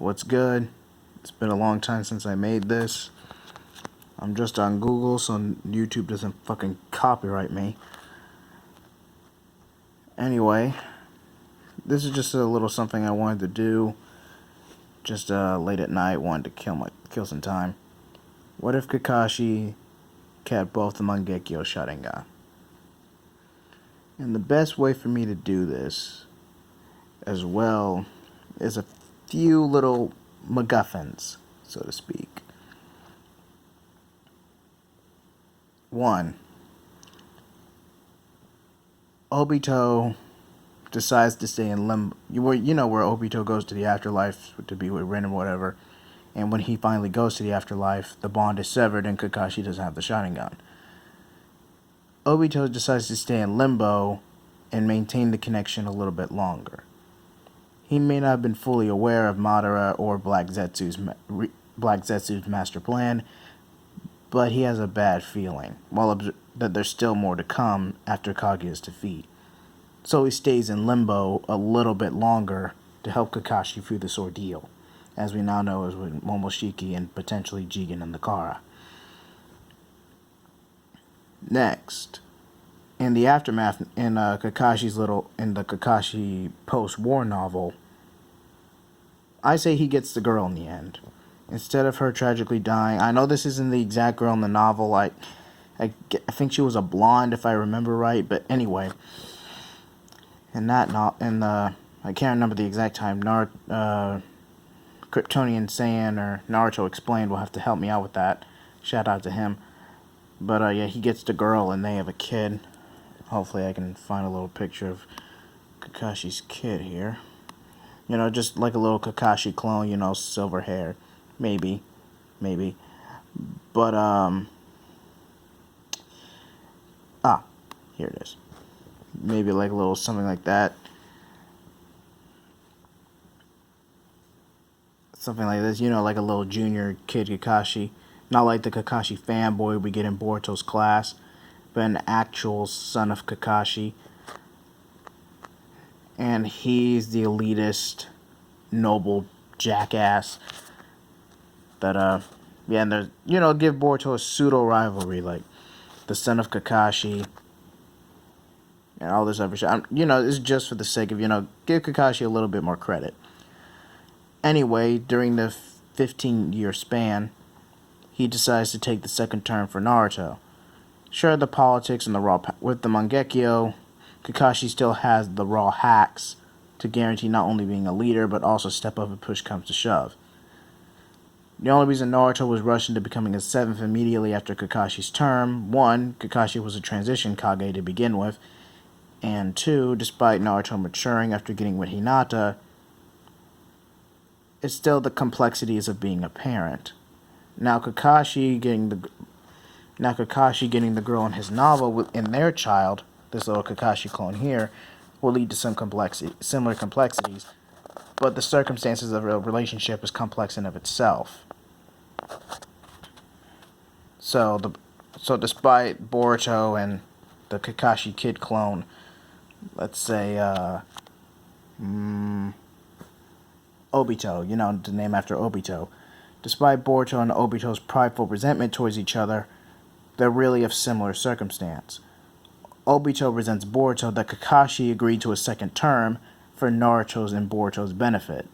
What's good? It's been a long time since I made this. I'm just on Google so YouTube doesn't fucking copyright me. Anyway, this is just a little something I wanted to do. Just late at night, wanted to kill some time. What if Kakashi kept both the Mangekyo sharingan? And the best way for me to do this, as well, is a few little MacGuffins, so to speak. One, Obito decides to stay in limbo. You know where Obito goes to the afterlife to be with Rin or whatever. And when he finally goes to the afterlife, the bond is severed and Kakashi doesn't have the sharingan. Obito decides to stay in limbo and maintain the connection a little bit longer. He may not have been fully aware of Madara or Black Zetsu's master plan, but he has a bad feeling that there's still more to come after Kaguya's defeat. So he stays in limbo a little bit longer to help Kakashi through this ordeal, as we now know is with Momoshiki and potentially Jigen and the Kara. Next, in the aftermath, in the Kakashi post-war novel, I say he gets the girl in the end. Instead of her tragically dying, I know this isn't the exact girl in the novel. I think she was a blonde, if I remember right. But anyway, I can't remember the exact time. Kryptonian Saiyan or Naruto explained will have to help me out with that. Shout out to him. But yeah, he gets the girl and they have a kid. Hopefully I can find a little picture of Kakashi's kid here. You know, just like a little Kakashi clone, you know, silver hair. Maybe. But, here it is. Maybe like a little something like that. Something like this, you know, like a little junior kid Kakashi. Not like the Kakashi fanboy we get in Boruto's class, but an actual son of Kakashi. And he's the elitist, noble jackass that, and there's, you know, give Boruto a pseudo rivalry, like the son of Kakashi and all this other shit. You know, it's just for the sake of, you know, give Kakashi a little bit more credit. Anyway, during the 15-year span, he decides to take the second term for Naruto. Sure, the politics and with the Mangekyo, Kakashi still has the raw hacks to guarantee not only being a leader, but also step up if push comes to shove. The only reason Naruto was rushed into becoming a 7th immediately after Kakashi's term, 1, Kakashi was a transition Kage to begin with, and 2, despite Naruto maturing after getting with Hinata, it's still the complexities of being a parent. Now Kakashi getting the girl in his novel in their child, this little Kakashi clone here, will lead to some similar complexities, but the circumstances of a relationship is complex in of itself. So despite Boruto and the Kakashi kid clone, let's say Obito, you know, the name after Obito, despite Boruto and Obito's prideful resentment towards each other, they're really of similar circumstance. Obito resents Boruto that Kakashi agreed to a second term for Naruto's and Boruto's benefit.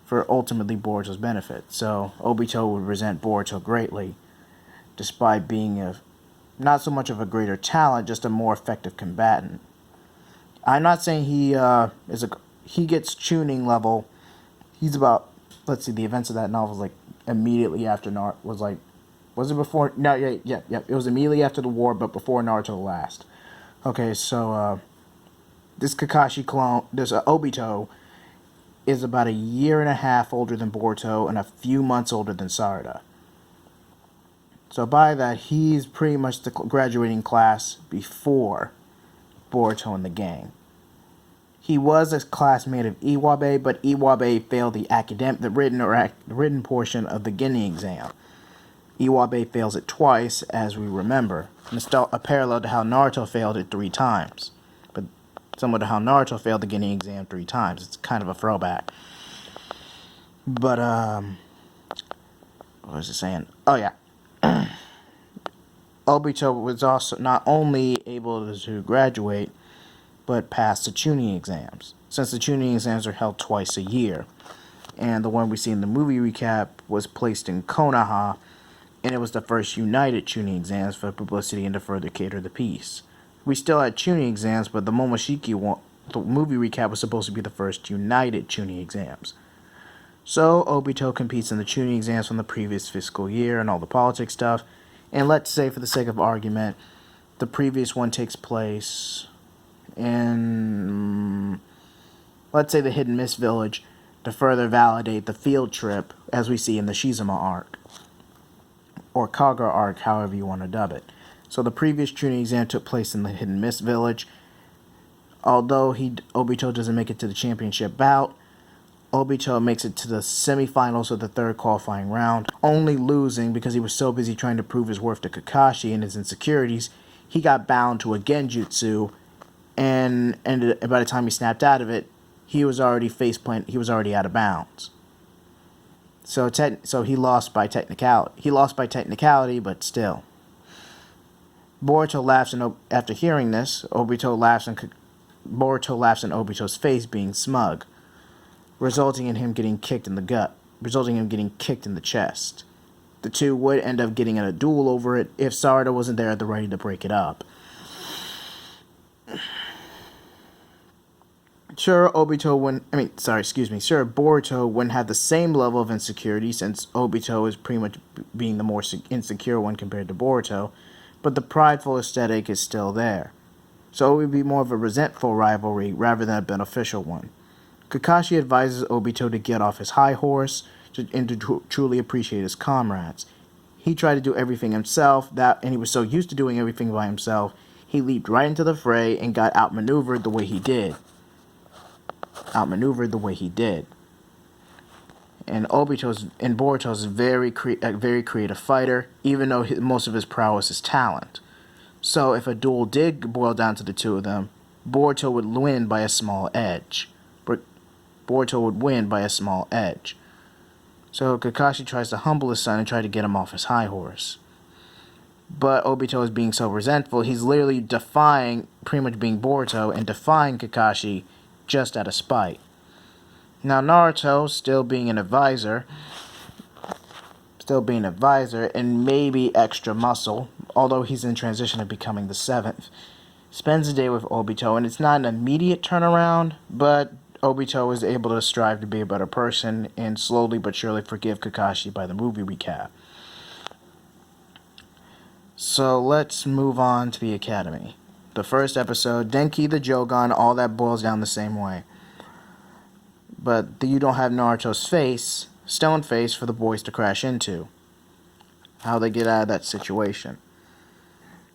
For ultimately Boruto's benefit. So Obito would resent Boruto greatly, despite being not so much of a greater talent, just a more effective combatant. I'm not saying he gets tuning level. He's about, let's see, the events of that novel was like immediately after was it before? No, yeah. It was immediately after the war, but before Naruto last. Okay, so this Kakashi clone, this Obito, is about a year and a half older than Boruto and a few months older than Sarada. So by that, he's pretty much the graduating class before Boruto and the gang. He was a classmate of Iwabe, but Iwabe failed the written portion of the Genin exam. Iwabe fails it twice, as we remember. And it's a parallel to how Naruto failed it 3 times. But similar to how Naruto failed the Genin exam 3 times. It's kind of a throwback. But what was I saying? Oh yeah, Obito was also not only able to graduate, but passed the tuning exams. Since the tuning exams are held twice a year, and the one we see in the movie recap was placed in Konoha, and it was the first united tuning exams for publicity and to further cater the piece. We still had tuning exams, but the Momoshiki one, the movie recap was supposed to be the first united tuning exams. So Obito competes in the tuning exams from the previous fiscal year and all the politics stuff. And let's say, for the sake of argument, the previous one takes place in, let's say, the Hidden Mist Village to further validate the field trip as we see in the Shizuma arc. Or Kaga arc, however you want to dub it. So the previous tuning exam took place in the Hidden Mist Village. Although Obito doesn't make it to the championship bout, Obito makes it to the semifinals of the third qualifying round, only losing because he was so busy trying to prove his worth to Kakashi and his insecurities. He got bound to a genjutsu, and by the time he snapped out of it, he was already he was already out of bounds. So he lost by technicality. He lost by technicality, but still. Boruto laughs, and after hearing this, Boruto laughs in Obito's face, being smug, resulting in him getting kicked in the gut, resulting in him getting kicked in the chest. The two would end up getting in a duel over it if Sarada wasn't there at the ready to break it up. Sure, Boruto wouldn't have the same level of insecurity, since Obito is pretty much being the more insecure one compared to Boruto, but the prideful aesthetic is still there. So it would be more of a resentful rivalry rather than a beneficial one. Kakashi advises Obito to get off his high horse and to truly appreciate his comrades. He tried to do everything himself, and he was so used to doing everything by himself, he leaped right into the fray and got outmaneuvered the way he did. And Boruto's a very creative fighter, even though most of his prowess is talent. So if a duel did boil down to the two of them, Boruto would win by a small edge. So Kakashi tries to humble his son and try to get him off his high horse. But Obito is being so resentful, he's literally pretty much being Boruto, and defying Kakashi just out of spite. Now Naruto, still being an advisor, and maybe extra muscle, although he's in transition of becoming the 7th, spends the day with Obito, and it's not an immediate turnaround, but Obito is able to strive to be a better person and slowly but surely forgive Kakashi by the movie recap. So let's move on to the Academy. The first episode, Denki the Jogan, all that boils down the same way. But you don't have Naruto's stone face, for the boys to crash into. How they get out of that situation?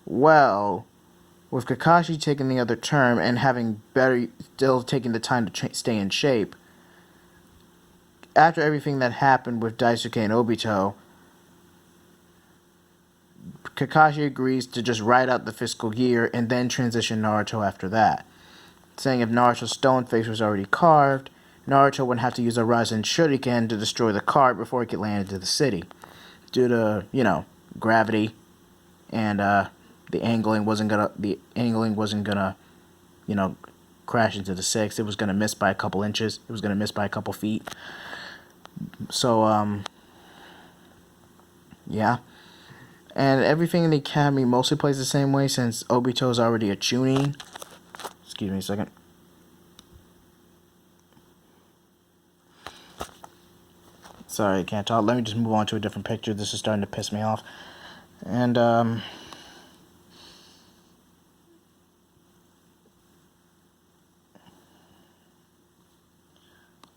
Well, with Kakashi taking the other term and still taking the time to stay in shape, after everything that happened with Daisuke and Obito, Kakashi agrees to just ride out the fiscal year and then transition Naruto after that, saying if Naruto's stone face was already carved, Naruto would have to use a Rasen Shuriken to destroy the cart before it could land into the city, due to, gravity, and the angling wasn't gonna crash into the 6. It was gonna miss by a couple inches. It was gonna miss by a couple feet. So yeah. And everything in the Academy mostly plays the same way, since Obito's already a Chunin. Excuse me a second. Sorry, I can't talk. Let me just move on to a different picture. This is starting to piss me off. And,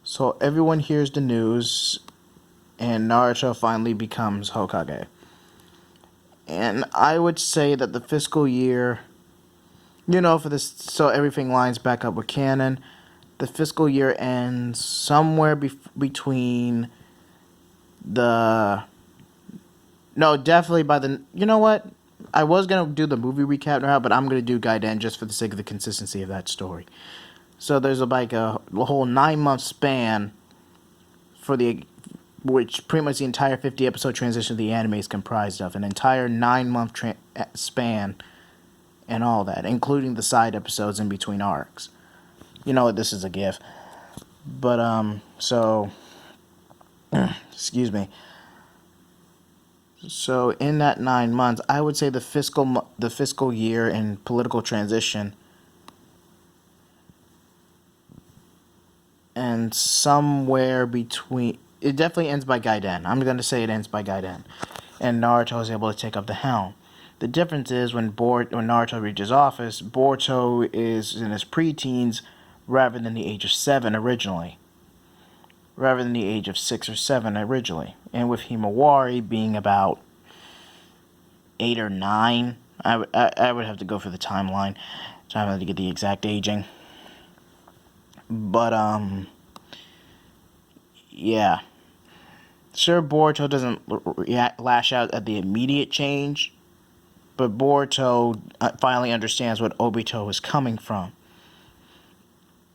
so everyone hears the news, and Naruto finally becomes Hokage. And I would say that the fiscal year, for this, so everything lines back up with canon, the fiscal year ends somewhere between definitely by the, you know what? I was going to do the movie recap now, but I'm going to do Gaiden just for the sake of the consistency of that story. So there's like a whole 9-month span which pretty much the entire 50-episode transition of the anime is comprised of, an entire 9-month span and all that, including the side episodes in between arcs. You know what, this is a gif. But, so, excuse me. So in that 9 months, I would say the fiscal year and political transition, and somewhere between, it definitely ends by Gaiden. I'm going to say it ends by Gaiden, and Naruto is able to take up the helm. The difference is when Naruto reaches office, Boruto is in his preteens rather than the age of 7 originally. Rather than the age of 6 or 7 originally. And with Himawari being about 8 or 9, I would have to go for the timeline. So I have to get the exact aging. But, yeah. Sure, Boruto doesn't lash out at the immediate change, but Boruto finally understands what Obito is coming from.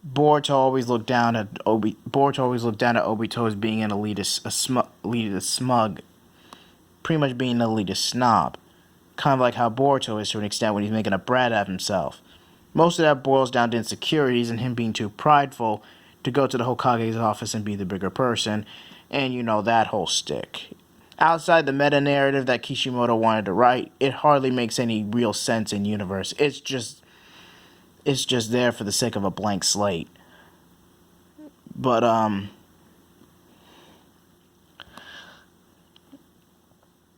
Boruto always looked down at Obito as being an elitist smug, pretty much being an elitist snob. Kind of like how Boruto is to an extent when he's making a brat of himself. Most of that boils down to insecurities and him being too prideful to go to the Hokage's office and be the bigger person, and you know, that whole stick. Outside the meta-narrative that Kishimoto wanted to write, it hardly makes any real sense in universe. It's just there for the sake of a blank slate. But,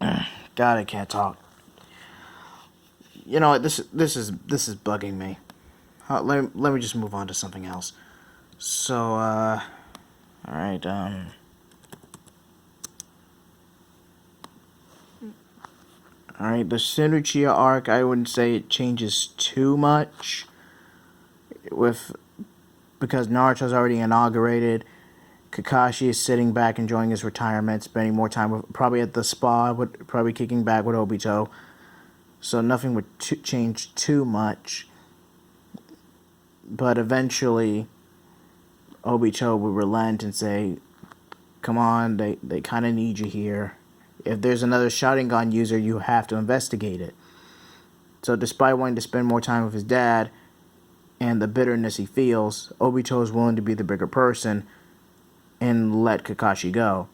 God, I can't talk. You know what, this is bugging me. Let me just move on to something else. So, alright, Alright, the Shinuchiya arc, I wouldn't say it changes too much. Because Naruto's already inaugurated. Kakashi is sitting back enjoying his retirement, spending more time probably at the spa, probably kicking back with Obito. So nothing would change too much. But eventually, Obito would relent and say, come on, they kind of need you here. If there's another sharingan user, you have to investigate it. So despite wanting to spend more time with his dad, and the bitterness he feels, Obito is willing to be the bigger person and let Kakashi go.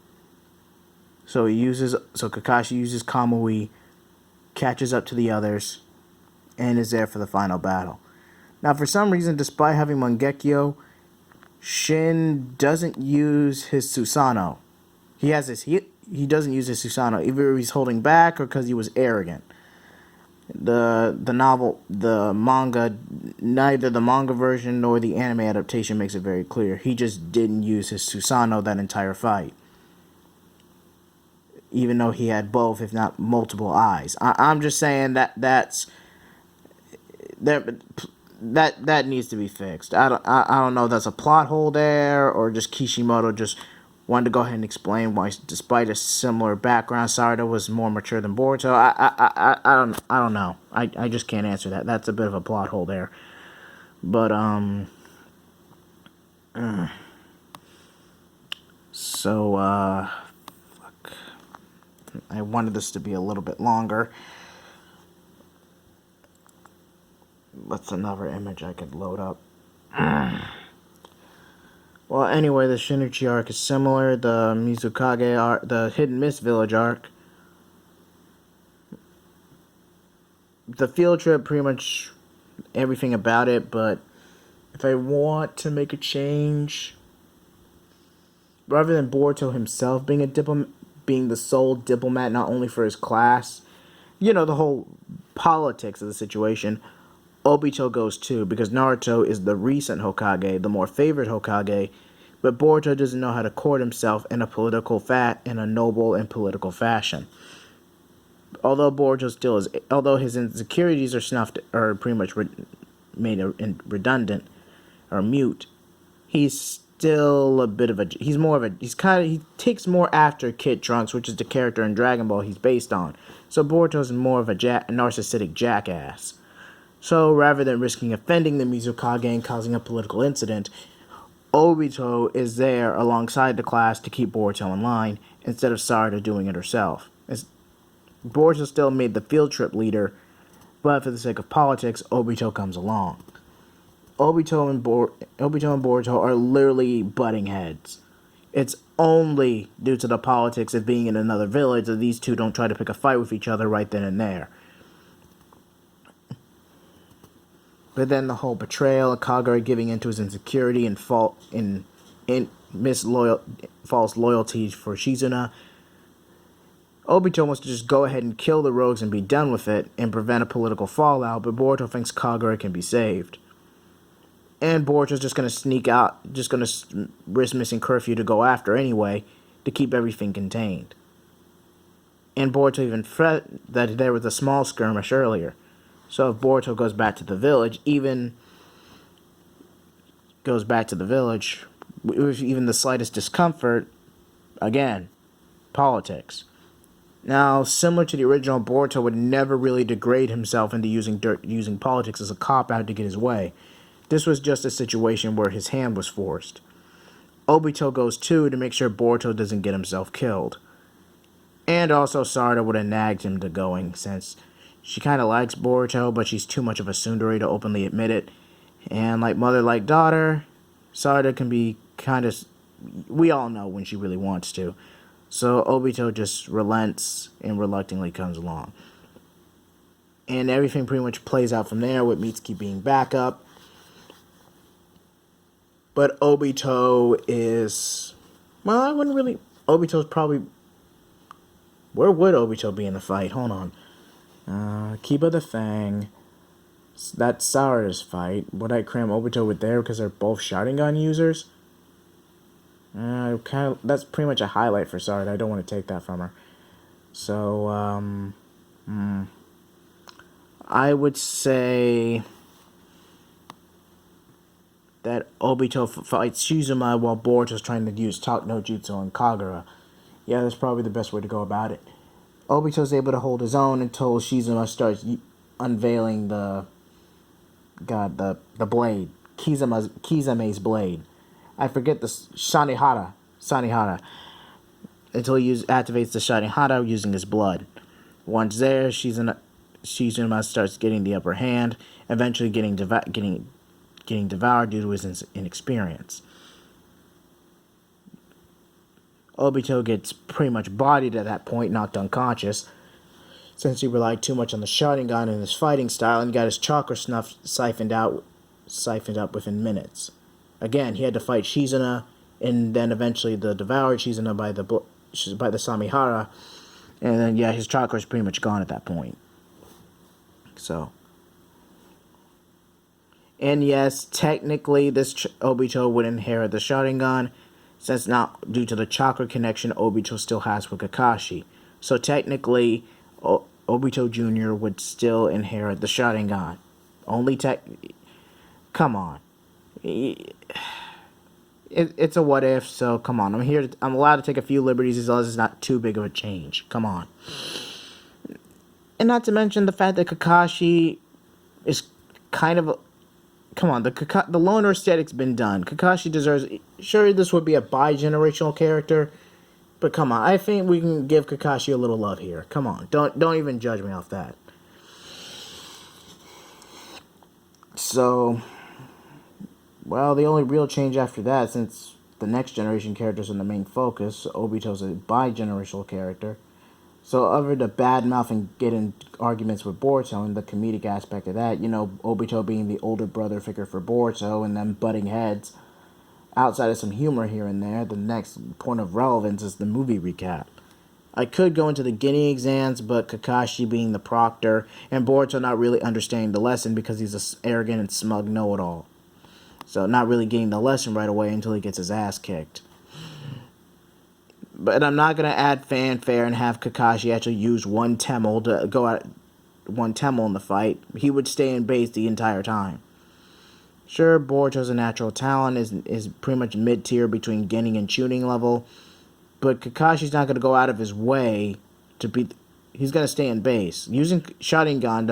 So Kakashi uses Kamui, catches up to the others, and is there for the final battle. Now, for some reason, despite having Mangekyo, Shin doesn't use his Susanoo. He doesn't use his Susanoo. Either he's holding back or because he was arrogant. The manga, neither the manga version nor the anime adaptation makes it very clear. He just didn't use his Susanoo that entire fight. Even though he had both, if not multiple eyes. I'm just saying that needs to be fixed. I don't know if that's a plot hole there or just Kishimoto just wanted to go ahead and explain why, despite a similar background, Sarada was more mature than Boruto. I don't know. I just can't answer that. That's a bit of a plot hole there. But so fuck. I wanted this to be a little bit longer. What's another image I could load up? Well, anyway, the Shinichi arc is similar. The Mizukage arc, the Hidden Mist Village arc. The field trip, pretty much everything about it, but if I want to make a change, rather than Boruto himself being being the sole diplomat not only for his class, you know, the whole politics of the situation, Obito goes too, because Naruto is the recent Hokage, the more favored Hokage, but Boruto doesn't know how to court himself in a noble and political fashion. Although Boruto still is, although his insecurities are pretty much made redundant or mute, he's still a bit of he takes more after Kid Trunks, which is the character in Dragon Ball he's based on. So Boruto's more of a narcissistic jackass. So rather than risking offending the Mizukage and causing a political incident, Obito is there alongside the class to keep Boruto in line instead of Sarada doing it herself. Boruto still made the field trip leader, but for the sake of politics, Obito comes along. Obito and Boruto are literally butting heads. It's only due to the politics of being in another village that these two don't try to pick a fight with each other right then and there. But then the whole betrayal, Kagura giving into his insecurity and false loyalty for Shizuna. Obito wants to just go ahead and kill the rogues and be done with it and prevent a political fallout, but Boruto thinks Kagura can be saved. And Boruto's just going to sneak out, just going to risk missing curfew to go after anyway, to keep everything contained. And Boruto even threat that there was a small skirmish earlier. So if Boruto goes back to the village, with even the slightest discomfort, again, politics. Now, similar to the original, Boruto would never really degrade himself into using politics as a cop-out to get his way. This was just a situation where his hand was forced. Obito goes too to make sure Boruto doesn't get himself killed. And also Sarada would have nagged him to going, since she kind of likes Boruto, but she's too much of a tsundere to openly admit it. And like mother, like daughter, Sarada can be kind of... We all know when she really wants to. So Obito just relents and reluctantly comes along. And everything pretty much plays out from there, with Mitsuki being backup. But Obito is... Well, I wouldn't really... Obito's probably... Where would Obito be in the fight? Hold on. Kiba the Fang. That's Sarada's fight. Would I cram Obito with there because they're both sharingan users? That's pretty much a highlight for Sarada. I don't want to take that from her. So, I would say that Obito fights Shizuma while Boruto's trying to use Talk No Jutsu on Kagura. Yeah, that's probably the best way to go about it. Obito's able to hold his own until Shizuma starts unveiling the blade. Kizame's blade. I forget the Sanihara. Until he activates the Sanihara using his blood. Once there, Shizuma starts getting the upper hand, eventually getting devoured due to his inexperience. Obito gets pretty much bodied at that point, knocked unconscious, since he relied too much on the sharingan in his fighting style and got his chakra snuff siphoned up within minutes. Again, he had to fight Shizuna, and then eventually the devoured Shizuna by the Samihara, and then his chakra is pretty much gone at that point. So, and yes, technically this Obito would inherit the sharingan, since not due to the chakra connection Obito still has with Kakashi. So technically, Obito Jr. would still inherit the sharingan. Come on. It's a what if, so come on. I'm allowed to take a few liberties as long as it's not too big of a change. Come on. And not to mention the fact that Kakashi is kind of... Come on, the loner aesthetic's been done. Kakashi deserves... Sure, this would be a bi-generational character, but come on, I think we can give Kakashi a little love here. Come on, don't even judge me off that. So, well, the only real change after that, since the next generation characters are the main focus, Obito's a bi-generational character. So other than bad mouth and getting arguments with Boruto and the comedic aspect of that, Obito being the older brother figure for Boruto and them butting heads, outside of some humor here and there, the next point of relevance is the movie recap. I could go into the Guinea exams, but Kakashi being the proctor and Boruto not really understanding the lesson because he's an arrogant and smug know-it-all. So not really getting the lesson right away until he gets his ass kicked. But I'm not going to add fanfare and have Kakashi actually use one Temel to go out one Temel in the fight. He would stay in base the entire time. Sure, Boruto's a natural talent, is pretty much mid-tier between Genin and Chunin level, but Kakashi's not going to go out of his way to beat... He's going to stay in base. Using Sharingan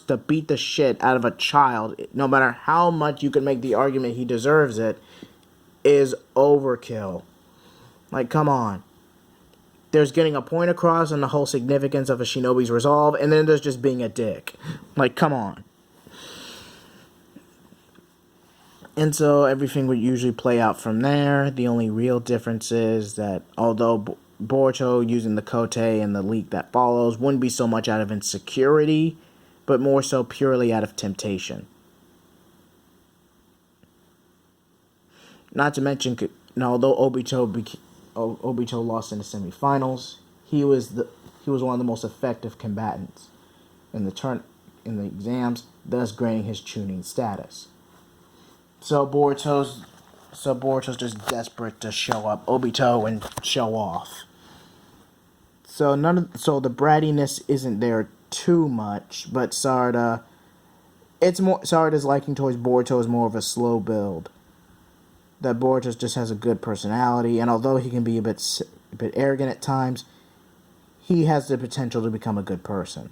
to beat the shit out of a child, no matter how much you can make the argument he deserves it, is overkill. Like, come on. There's getting a point across and the whole significance of a shinobi's resolve, and then there's just being a dick. Like, come on. And so everything would usually play out from there. The only real difference is that although Boruto using the Kote and the leak that follows wouldn't be so much out of insecurity, but more so purely out of temptation. Not to mention, although Obito lost in the semifinals, he was one of the most effective combatants in the exams, thus granting his Chunin status. So Boruto's just desperate to show up Obito and show off. So the brattiness isn't there too much, but Sarada's liking towards Boruto is more of a slow build. That Boruto just has a good personality, and although he can be a bit arrogant at times, he has the potential to become a good person.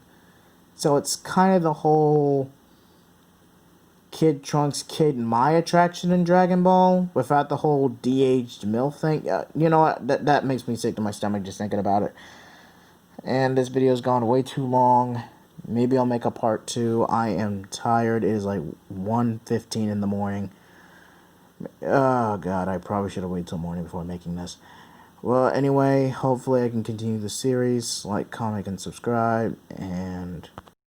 So it's kind of the whole Kid Trunks, Kid Mai attraction in Dragon Ball, without the whole de-aged MILF thing. You know what? That makes me sick to my stomach just thinking about it. And this video's gone way too long. Maybe I'll make a part 2. I am tired. It is like 1:15 in the morning. Oh, God, I probably should have waited till morning before making this. Well, anyway, hopefully I can continue the series. Like, comment, and subscribe, and